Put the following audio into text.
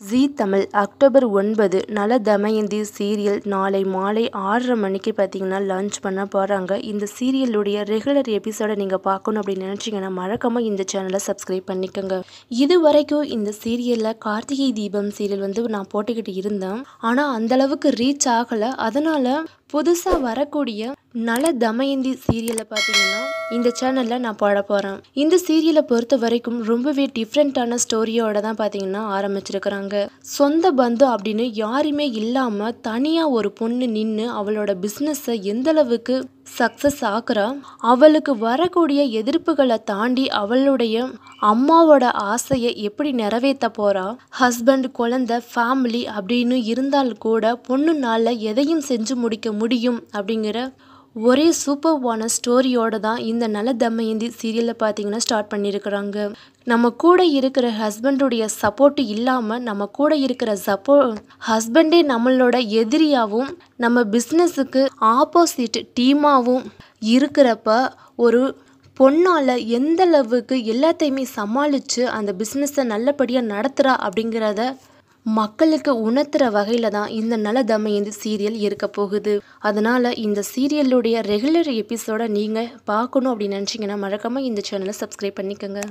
ஜீ Tamil October 9 நல Damayanti serial நாளை மாலை 6:30 மணிக்கு பார்த்தீங்கன்னா லான்ச் பண்ண போகிறாங்க. இந்த சீரியலுடைய ரெகுலர் எபிசோடை நீங்கள் பார்க்கணும் அப்படின்னு நினச்சிங்கன்னா மறக்காமல் இந்த சேனலை சப்ஸ்கிரைப் பண்ணிக்கோங்க. இது வரைக்கும் இந்த சீரியலில் கார்த்திகை தீபம் சீரியல் நான் போட்டுக்கிட்டு இருந்தேன். ஆனால் அந்தளவுக்கு ரீச் ஆகலை. அதனால் புதுசாக வரக்கூடிய நல தமயந்தி சீரியலை பார்த்தீங்கன்னா இந்த சேனலில் நான் போட போகிறேன். இந்த சீரியலை பொறுத்த வரைக்கும் ரொம்பவே டிஃப்ரெண்ட்டான ஸ்டோரியோட தான் பார்த்தீங்கன்னா ஆரம்பிச்சிருக்கிறாங்க. சொந்த பந்து அப்படின்னு யாருமே இல்லாமல் தனியாக ஒரு பொண்ணு நின்று அவளோட பிஸ்னஸை எந்தளவுக்கு சக்ஸஸ் ஆக்குறா, அவளுக்கு வரக்கூடிய எதிர்ப்புகளை தாண்டி அவளுடைய அம்மாவோட ஆசையை எப்படி நிறைவேற்ற போகிறா, ஹஸ்பண்ட் குழந்தை ஃபேமிலி அப்படின்னு இருந்தால் கூட பொண்ணுனால எதையும் செஞ்சு முடிக்க முடியும் அப்படிங்கிற ஒரே சூப்பர்வான ஸ்டோரியோட தான் இந்த நல தமயந்தி சீரியலை பார்த்தீங்கன்னா ஸ்டார்ட் பண்ணியிருக்கிறாங்க. நம்ம கூட இருக்கிற ஹஸ்பண்டுடைய சப்போர்ட் இல்லாமல் நம்ம கூட இருக்கிற ஹஸ்பண்டே நம்மளோட எதிரியாகவும் நம்ம பிஸ்னஸுக்கு ஆப்போசிட் டீமாகவும் இருக்கிறப்ப ஒரு பொண்ணால் எந்த அளவுக்கு எல்லாத்தையுமே சமாளித்து அந்த பிஸ்னஸை நல்லபடியாக நடத்துகிறா அப்படிங்கிறத மக்களுக்கு உணர்த்துற வகையில் தான் இந்த நல தமயந்தி சீரியல் இருக்க போகுது. அதனால் இந்த சீரியலுடைய ரெகுலர் எபிசோடை நீங்கள் பார்க்கணும் அப்படின்னு நினச்சிங்கன்னா மறக்காமல் இந்த சேனலை சப்ஸ்கிரைப் பண்ணிக்கோங்க.